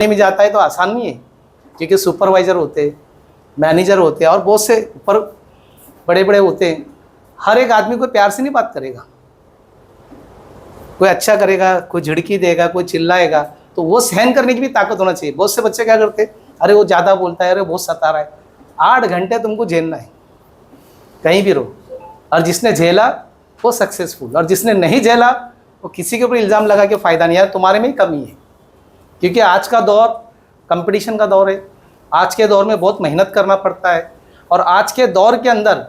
में जाता है तो आसान नहीं है, क्योंकि सुपरवाइज़र होते हैं, मैनेजर होते हैं और बहुत से ऊपर बड़े बड़े होते हैं। हर एक आदमी को प्यार से नहीं बात करेगा, कोई अच्छा करेगा, कोई झिड़की देगा, कोई चिल्लाएगा, तो वो सहन करने की भी ताकत होना चाहिए। बहुत से बच्चे क्या करते हैं, अरे वो ज़्यादा बोलता है, अरे बहुत सता रहा है। 8 घंटे तुमको झेलना है, कहीं भी रहो। और जिसने झेला वो सक्सेसफुल, और जिसने नहीं झेला वो किसी के ऊपर इल्ज़ाम लगा के फ़ायदा नहीं है, तुम्हारे में ही कमी है। क्योंकि आज का दौर कंपटीशन का दौर है, आज के दौर में बहुत मेहनत करना पड़ता है। और आज के दौर के अंदर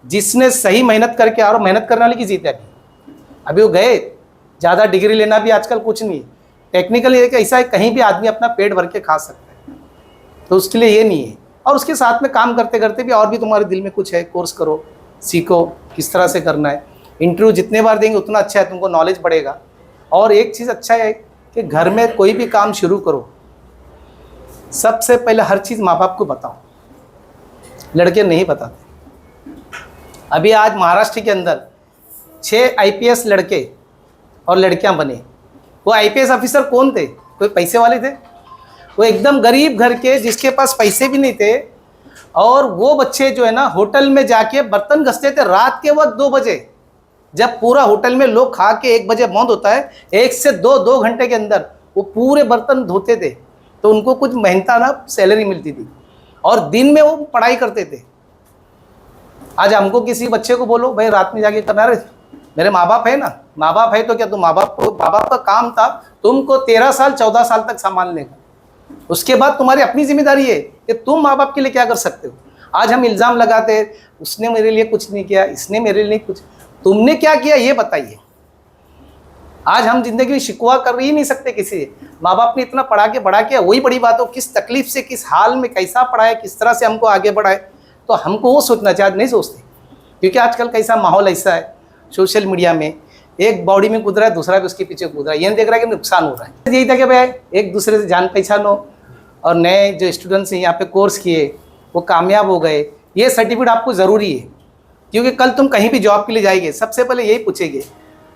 जिसने सही मेहनत करके, और मेहनत करने वाले की जीत है। अभी वो गए, ज़्यादा डिग्री लेना भी आजकल कुछ नहीं है। टेक्निकली एक ऐसा है, कहीं भी आदमी अपना पेट भर के खा सकता है, तो उसके लिए ये नहीं है। और उसके साथ में काम करते करते भी और भी तुम्हारे दिल में कुछ है, कोर्स करो, सीखो किस तरह से करना है। इंटरव्यू जितने बार देंगे उतना अच्छा है, तुमको नॉलेज बढ़ेगा। और एक चीज़ अच्छा है कि घर में कोई भी काम शुरू करो, सबसे पहले हर चीज़ माँ बाप को बताओ। लड़के नहीं बताते। अभी आज महाराष्ट्र के अंदर 6 IPS लड़के और लड़कियां बने। वो IPS ऑफिसर कौन थे? कोई पैसे वाले थे? वो एकदम गरीब घर के, जिसके पास पैसे भी नहीं थे। और वो बच्चे जो है ना, होटल में जाके बर्तन घसते थे रात के वक्त 2 बजे, जब पूरा होटल में लोग खा के 1 बजे बंद होता है। 1 से 2 घंटे के अंदर वो पूरे बर्तन धोते थे, तो उनको कुछ मेहनताना सैलरी मिलती थी, और दिन में वो पढ़ाई करते थे। आज हमको किसी बच्चे को बोलो भाई रात में जाके करना, रहे मेरे माँ बाप है ना, माँ बाप है तो क्या, तुम माँ बाप का काम था तुमको 13 साल 14 साल तक संभालने का। उसके बाद तुम्हारी अपनी जिम्मेदारी है कि तुम माँ बाप के लिए क्या कर सकते हो। आज हम इल्ज़ाम लगाते हैं, उसने मेरे लिए कुछ नहीं किया, इसने मेरे लिए कुछ। तुमने क्या किया ये बताइए। आज हम जिंदगी में शिकवा कर ही नहीं सकते किसी से। माँ बाप ने इतना पढ़ा के बड़ा किया, वही बड़ी बात हो। किस तकलीफ से, किस हाल में, कैसा पढ़ाए, किस तरह से हमको आगे बढ़ाए, तो हमको वो सोचना चाहिए। आज नहीं सोचते, क्योंकि आजकल कैसा माहौल ऐसा है, सोशल मीडिया में एक बॉडी में कूद रहा है, दूसरा भी उसके पीछे कूद रहा है, ये नहीं देख रहा है कि नुकसान हो रहा है। यही था कि भाई एक दूसरे से जान पहचान हो, और नए जो स्टूडेंट्स हैं यहाँ पे कोर्स किए वो कामयाब हो गए, ये सर्टिफिकेट आपको ज़रूरी है। क्योंकि कल तुम कहीं भी जॉब के लिए जाएंगे, सबसे पहले यही पूछेंगे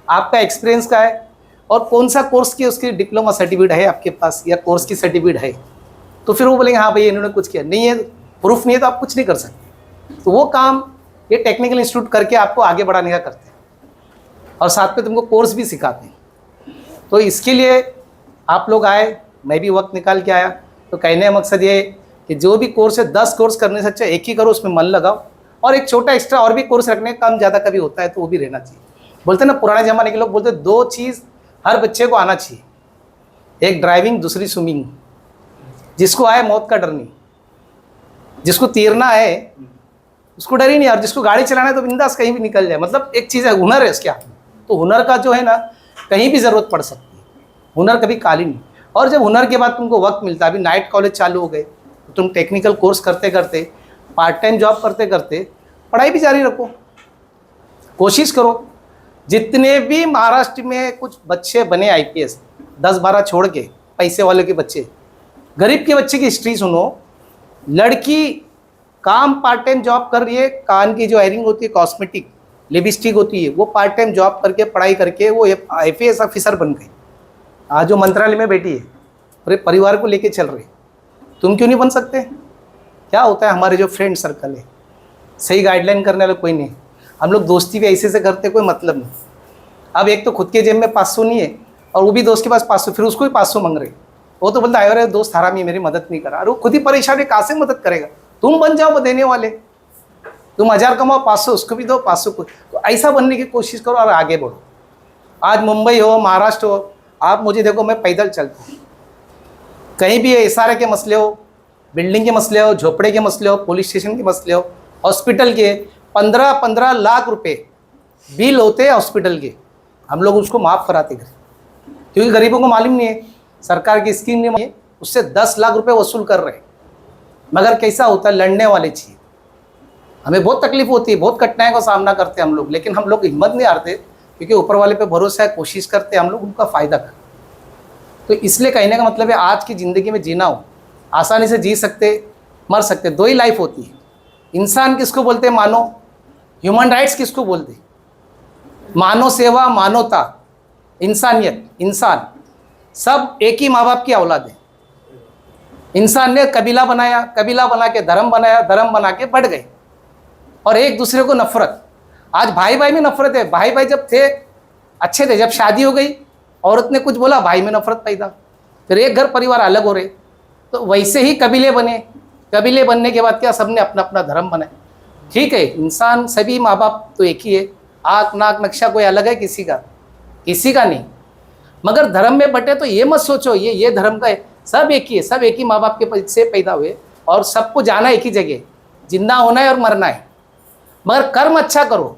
आपका एक्सपीरियंस का है, और कौन सा कोर्स की उसकी डिप्लोमा सर्टिफिकेट है आपके पास, या कोर्स की सर्टिफिकेट है। तो फिर वो बोलेंगे हाँ भाई इन्होंने कुछ किया। नहीं है, प्रूफ नहीं है, तो आप कुछ नहीं कर सकते। तो वो काम ये टेक्निकल इंस्टीट्यूट करके आपको आगे बढ़ाने का करते हैं, और साथ में तुमको कोर्स भी सिखाते हैं। तो इसके लिए आप लोग आए, मैं भी वक्त निकाल के आया। तो कहने का मकसद ये है कि जो भी कोर्स है 10 कोर्स करने से अच्छा एक ही करो, उसमें मन लगाओ, और एक छोटा एक्स्ट्रा और भी कोर्स रखने का कम ज़्यादा कभी होता है तो वो भी रहना चाहिए। बोलते ना, पुराने ज़माने के लोग बोलते 2 चीज़ हर बच्चे को आना चाहिए, एक ड्राइविंग, दूसरी स्विमिंग। जिसको आए मौत का डर नहीं, जिसको तैरना है उसको डर ही नहीं, और जिसको गाड़ी चलाना है तो बिंदास कहीं भी निकल जाए। मतलब एक चीज़ है, हुनर है उसके हाथ में। तो हुनर का जो है ना, कहीं भी ज़रूरत पड़ सकती है, हुनर कभी काली नहीं। और जब हुनर के बाद तुमको वक्त मिलता है, अभी नाइट कॉलेज चालू हो गए, तो तुम टेक्निकल कोर्स करते करते, पार्ट टाइम जॉब करते करते पढ़ाई भी जारी रखो। कोशिश करो, जितने भी महाराष्ट्र में कुछ बच्चे बने IPS, 10-12 छोड़ के, पैसे वाले के बच्चे, गरीब के बच्चे की हिस्ट्री सुनो। लड़की काम पार्ट टाइम जॉब कर रही है, कान की जो एयरिंग होती है, कॉस्मेटिक, लिपस्टिक होती है, वो पार्ट टाइम जॉब करके, पढ़ाई करके वो IPS ऑफिसर बन गई। आज जो मंत्रालय में बैठी है, पूरे परिवार को लेके चल रही। तुम क्यों नहीं बन सकते? क्या होता है, हमारे जो फ्रेंड सर्कल है, सही गाइडलाइन करने वाला कोई नहीं। हम लोग दोस्ती भी ऐसे से करते, कोई मतलब नहीं। अब एक तो खुद के जेब में 500 नहीं है, और वो भी दोस्त के पास 500, फिर उसको भी 500 मांग रहे। वो तो बोलता है अरे दोस्त हरामी है, मेरी मदद नहीं करा। अरे वो खुद ही परेशान है, कहाँ से मदद करेगा? तुम बन जाओ देने वाले, तुम 1000 कमाओ, 500 उसको भी दो, 500 को। तो ऐसा बनने की कोशिश करो और आगे बढ़ो। आज मुंबई हो, महाराष्ट्र हो, आप मुझे देखो, मैं पैदल चलता हूँ। कहीं भी SRA के मसले हो, बिल्डिंग के मसले हो, झोपड़े के मसले हो, पुलिस स्टेशन के मसले हो, हॉस्पिटल के 15-15 लाख रुपए बिल होते हैं हॉस्पिटल के, हम लोग उसको माफ़ कराते हैं, क्योंकि गरीबों को मालूम नहीं है, सरकार की स्कीम नहीं है, उससे 10 लाख रुपए वसूल कर रहे हैं। मगर कैसा होता है, लड़ने वाले चाहिए। हमें बहुत तकलीफ होती है, बहुत कठिनाइयों का सामना करते हैं हम लोग, लेकिन हम लोग हिम्मत नहीं हारते, क्योंकि ऊपर वाले पे भरोसा है, कोशिश करते हैं हम लोग उनका फ़ायदा करें। तो इसलिए कहने का मतलब है, आज की ज़िंदगी में जीना हो, आसानी से जी सकते, मर सकते, 2 ही लाइफ होती है। इंसान किसको बोलते हैं? मानव। ह्यूमन राइट्स किसको बोलते हैं? मानव सेवा, मानवता, इंसानियत। इंसान सब एक ही माँ बाप की औलाद है, इंसान ने कबीला बनाया, कबीला बना के धर्म बनाया, धर्म बना के बढ़ गए और एक दूसरे को नफरत। आज भाई भाई में नफरत है। भाई भाई जब थे अच्छे थे, जब शादी हो गई औरत ने कुछ बोला भाई में नफरत पैदा, फिर एक घर परिवार अलग हो रहे। तो वैसे ही कबीले बने, कबीले बनने के बाद क्या सबने अपना अपना धर्म बनाया। ठीक है, इंसान सभी माँ बाप तो एक ही है, आँख नाक नक्शा कोई अलग है किसी का नहीं। मगर धर्म में बटे तो ये मत सोचो ये धर्म का है, सब एक ही है, सब एक ही माँ बाप के से पैदा हुए और सबको जाना एक ही जगह, जिंदा होना है और मरना है। मगर कर्म अच्छा करो।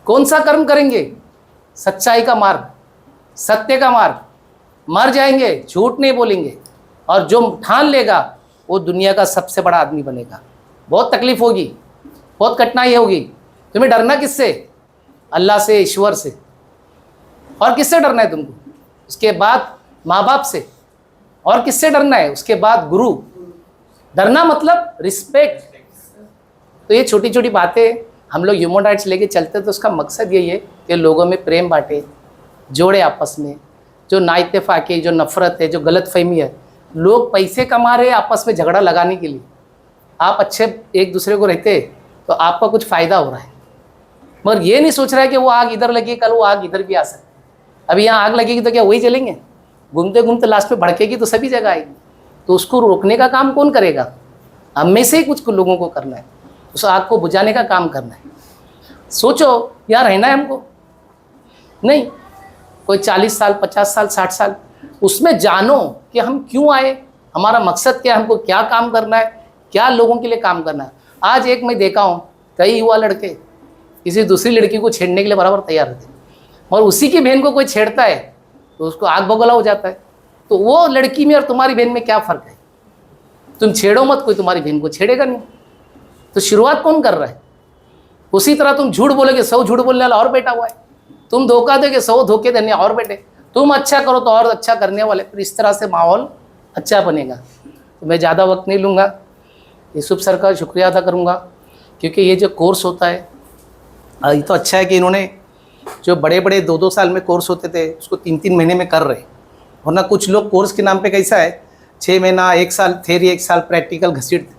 कौन सा कर्म करेंगे? सच्चाई का मार्ग, सत्य का मार्ग। मर जाएंगे, झूठ नहीं बोलेंगे, और जो ठान लेगा वो दुनिया का सबसे बड़ा आदमी बनेगा। बहुत तकलीफ होगी, बहुत कठिनाई होगी। तुम्हें डरना किससे? अल्लाह से, ईश्वर से। और किससे डरना है तुमको? उसके बाद माँ बाप से। और किससे डरना है? उसके बाद गुरु। डरना मतलब रिस्पेक्ट। तो ये छोटी छोटी बातें हम लोग ह्यूमन राइट्स लेके चलते, तो उसका मकसद यही है कि लोगों में प्रेम बांटे, जोड़े आपस में। जो नाइत्तेफाकी, जो नफरत है, जो गलतफहमी है, लोग पैसे कमा रहे हैं आपस में झगड़ा लगाने के लिए। आप अच्छे एक दूसरे को रहते तो आपका कुछ फ़ायदा हो रहा है, मगर ये नहीं सोच रहा है कि वो आग इधर लगी, कल वो आग इधर भी आ सकती है। अभी यहाँ आग लगेगी तो क्या वही जलेंगे? घूमते घूमते लास्ट में भड़केगी तो सभी जगह आएगी। तो उसको रोकने का काम कौन करेगा? हम में से ही कुछ लोगों को करना है, उस आग को बुझाने का काम करना है। सोचो यहाँ रहना है हमको नहीं, कोई 40 साल, 50 साल, 60 साल, उसमें जानो कि हम क्यों आए, हमारा मकसद क्या है, हमको क्या काम करना है, क्या लोगों के लिए काम करना है। आज एक मैं देखा हूँ, कई युवा लड़के किसी दूसरी लड़की को छेड़ने के लिए बराबर तैयार रहते हैं, और उसी की बहन को कोई छेड़ता है तो उसको आग बगोला हो जाता है। तो वो लड़की में और तुम्हारी बहन में क्या फ़र्क है? तुम छेड़ो मत, कोई तुम्हारी बहन को छेड़ेगा नहीं। तो शुरुआत कौन कर रहा है? उसी तरह तुम झूठ बोलोगे, 100 झूठ बोलने वाला और बैठा हुआ है। तुम धोखा दोगे, 100 धोखे देने और बैठे। तुम अच्छा करो तो और अच्छा करने वाले। फिर इस तरह से माहौल अच्छा बनेगा। तो मैं ज़्यादा वक्त नहीं लूँगा। यूसुफ सर का शुक्रिया अदा करूँगा, क्योंकि ये जो कोर्स होता है ये तो अच्छा है कि इन्होंने जो बड़े बड़े 2-2 साल में कोर्स होते थे उसको 3-3 महीने में कर रहे। वरना कुछ लोग कोर्स के नाम पे कैसा है, 6 महीना, 1 साल थ्योरी, 1 साल प्रैक्टिकल घसीटते,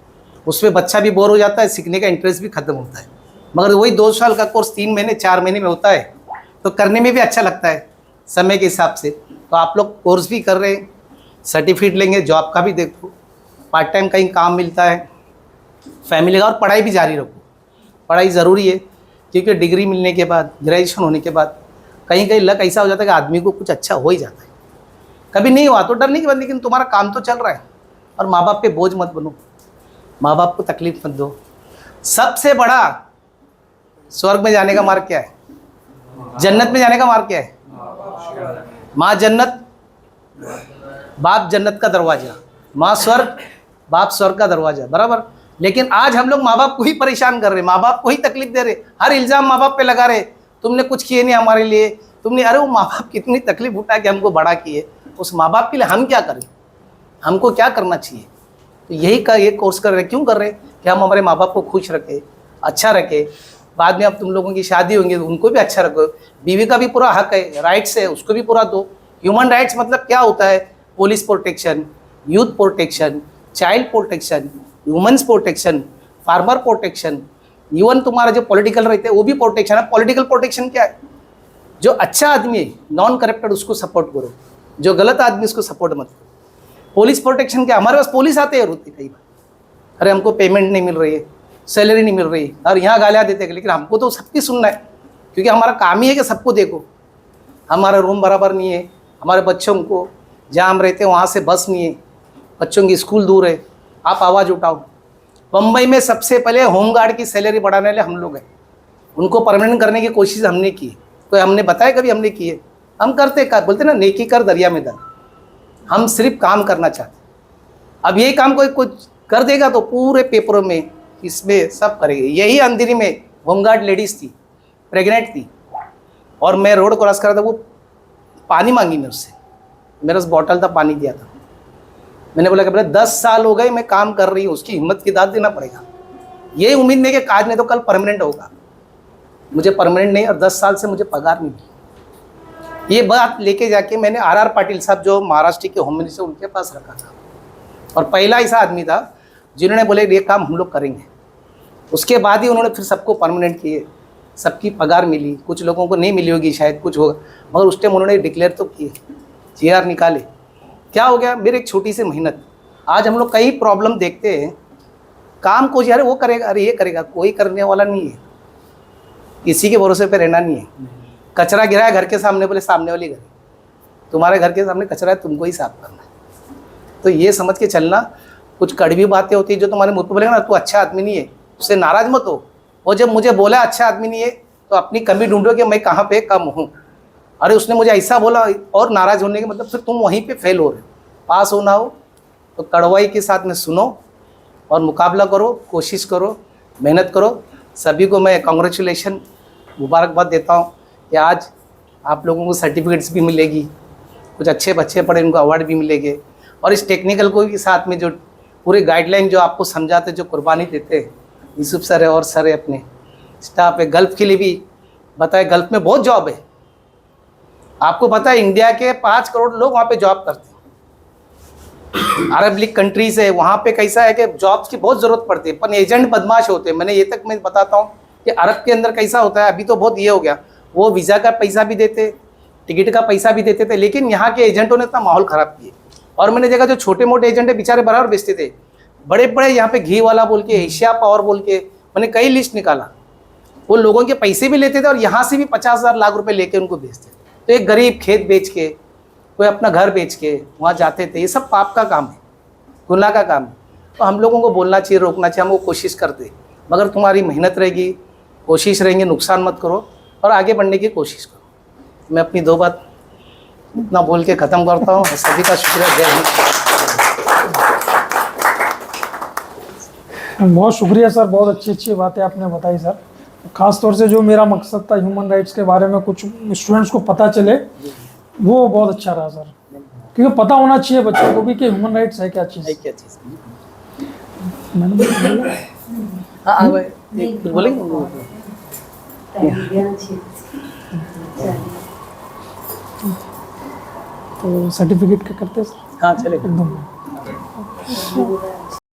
उसमें बच्चा भी बोर हो जाता है, सीखने का इंटरेस्ट भी खत्म होता है। मगर वही 2 साल का कोर्स 3 महीने 4 महीने में होता है, तो करने में भी अच्छा लगता है समय के हिसाब से। तो आप लोग कोर्स भी कर रहे हैं, सर्टिफिकेट लेंगे, जॉब का भी देखो, पार्ट टाइम कहीं काम मिलता है, फैमिली का, और पढ़ाई भी जारी रखो। पढ़ाई ज़रूरी है, क्योंकि डिग्री मिलने के बाद, ग्रेजुएशन होने के बाद कहीं कहीं लक ऐसा हो जाता है कि आदमी को कुछ अच्छा हो ही जाता है। कभी नहीं हुआ तो डरने की बात, लेकिन तुम्हारा काम तो चल रहा है। और माँ बाप पे बोझ मत बनो, माँ बाप को तकलीफ मत दो। सबसे बड़ा स्वर्ग में जाने का मार्ग क्या है? जन्नत में जाने का मार्ग क्या है? माँ जन्नत, बाप जन्नत का दरवाजा, माँ स्वर्ग, बाप स्वर्ग का दरवाजा, बराबर। लेकिन आज हम लोग माँ बाप को ही परेशान कर रहे, माँ बाप को ही तकलीफ दे रहे, हर इल्ज़ाम माँ बाप पे लगा रहे। तुमने कुछ किए नहीं हमारे लिए, तुमने, अरे वो माँ बाप कितनी तकलीफ उठा के हमको बड़ा किए, उस माँ बाप के लिए हम क्या करें? हमको क्या करना चाहिए? तो यही का ये कोर्स कर रहे। क्यों कर रहे? कि हम हमारे माँ बाप को खुश रखें, अच्छा रखें। बाद में अब तुम लोगों की शादी होंगी तो उनको भी अच्छा रखो। बीवी का भी पूरा हक है, राइट्स है, उसको भी पूरा दो। ह्यूमन राइट्स मतलब क्या होता है? Police protection, youth protection, child protection, humans protection, farmer protection, even तुम्हारा जो पॉलिटिकल रहते हैं वो भी प्रोटेक्शन है। पॉलिटिकल प्रोटेक्शन क्या है? जो अच्छा आदमी है, नॉन करप्टेड, उसको सपोर्ट करो, जो गलत आदमी उसको सपोर्ट मत करो। पुलिस प्रोटेक्शन क्या? हमारे पास पुलिस आते हैं रोते कई बार, अरे हमको पेमेंट नहीं मिल रही है, सैलरी नहीं मिल रही, और यहाँ गालियाँ देते हैं। लेकिन हमको तो सबकी सुनना है, क्योंकि हमारा काम ही है कि सबको देखो। हमारा रूम बराबर नहीं है, हमारे बच्चों को जहाँ हम रहते हैं वहाँ से बस नहीं है, बच्चों की स्कूल दूर है, आप आवाज़ उठाओ। बम्बई में सबसे पहले होमगार्ड की सैलरी बढ़ाने वाले हम लोग हैं, उनको परमानेंट करने की कोशिश हमने की। कोई हमने बताया कभी हमने की है? हम करते कर, बोलते ना नेकी कर दरिया में डाल। हम सिर्फ काम करना चाहते। अब यही काम कोई कुछ कर देगा तो पूरे पेपरों में इसमें सब करेंगे। यही अंधेरी में होमगार्ड लेडीज़ थी, प्रेग्नेंट थी, और मैं रोड क्रॉस कर रहा था, वो पानी मांगी मेरे से, मेरा बॉटल था, पानी दिया था। मैंने बोला कि बोले 10 साल हो गए मैं काम कर रही हूँ, उसकी हिम्मत की दाद देना पड़ेगा। ये उम्मीद नहीं कि आज नहीं तो कल परमानेंट होगा। मुझे परमानेंट नहीं, और 10 साल से मुझे पगार नहीं मिली। ये बात लेके जाके मैंने RR पाटिल साहब जो महाराष्ट्र के होम मिनिस्टर, उनके पास रखा था। और पहला ऐसा आदमी था जिन्होंने बोले ये काम हम लोग करेंगे। उसके बाद ही उन्होंने फिर सबको परमानेंट किए, सबकी पगार मिली, कुछ लोगों को नहीं मिली होगी शायद, कुछ होगा, मगर उस टाइम उन्होंने डिक्लेयर तो किए, जीआर निकाले। क्या हो गया, मेरी एक छोटी सी मेहनत, आज हम लोग कई प्रॉब्लम देखते हैं, काम को यार वो करेगा, अरे ये करेगा, कोई करने वाला नहीं है, किसी के भरोसे पे रहना नहीं है। कचरा गिरा है घर के सामने, बोले सामने वाली घर, तुम्हारे घर के सामने कचरा है, तुमको ही साफ करना है। तो ये समझ के चलना, कुछ कड़वी बातें होती है जो तुम्हारे मुँह पे बोलेगा ना तू अच्छा आदमी नहीं है, उससे नाराज मत हो। वो जब मुझे बोला अच्छा आदमी नहीं है तो अपनी कमी ढूंढो कि मैं कहाँ पे कम हूँ। अरे उसने मुझे ऐसा बोला और नाराज होने के मतलब फिर तुम वहीं पे फेल हो रहे हो। पास होना हो तो कड़वाई के साथ में सुनो और मुकाबला करो, कोशिश करो, मेहनत करो। सभी को मैं कांग्रेचुलेशन, मुबारकबाद देता हूँ कि आज आप लोगों को सर्टिफिकेट्स भी मिलेगी, कुछ अच्छे बच्चे पढ़े उनको अवार्ड भी मिलेंगे, और इस टेक्निकल को भी साथ में जो पूरे गाइडलाइन जो आपको समझाते, जो कुर्बानी देते हैं, यूसुफ सर है और सर है, अपने स्टाफ है। गल्फ़ के लिए भी बताए, गल्फ़ में बहुत जॉब है। आपको पता है इंडिया के 5 करोड़ लोग वहाँ पे जॉब करते हैं। अरब लीग कंट्रीज है, वहाँ पे कैसा है कि जॉब्स की बहुत ज़रूरत पड़ती है, पर एजेंट बदमाश होते हैं। मैंने ये तक मैं बताता हूँ कि अरब के अंदर कैसा होता है, अभी तो बहुत ये हो गया, वो वीज़ा का पैसा भी देते, टिकट का पैसा भी देते थे, लेकिन यहाँ के एजेंटों ने इतना माहौल ख़राब किया। और मैंने देखा जो छोटे मोटे एजेंट है बेचारे बराबर बेचते थे, बड़े बड़े यहाँ पे घी वाला बोल के, एशिया पावर बोल के, मैंने कई लिस्ट निकाला, वो लोगों के पैसे भी लेते थे और यहाँ से भी 50,000 लाख रुपए लेके उनको बेचते। तो एक गरीब खेत बेच के, कोई अपना घर बेच के वहाँ जाते थे। ये सब पाप का काम है, गुनाह का काम है। तो हम लोगों को बोलना चाहिए, रोकना चाहिए, हम वो कोशिश करते, मगर तुम्हारी मेहनत रहेगी, कोशिश रहेंगे, नुकसान मत करो और आगे बढ़ने की कोशिश करो। मैं अपनी 2 बात इतना बोल के ख़त्म करता हूँ। सभी का शुक्रिया, जय हिंद। बहुत शुक्रिया सर, बहुत अच्छी अच्छी बातें आपने बताई सर। ख़ास तौर से जो मेरा मकसद था ह्यूमन राइट्स के बारे में कुछ स्टूडेंट्स को पता चले, वो बहुत अच्छा रहा सर, क्योंकि पता होना चाहिए बच्चों को भी कि ह्यूमन राइट्स है क्या चीज़। क्या चीज़ हाँ बोलेंगे तो सर्टिफिकेट क्या करते हैं सर? हाँ चलेगा एकदम।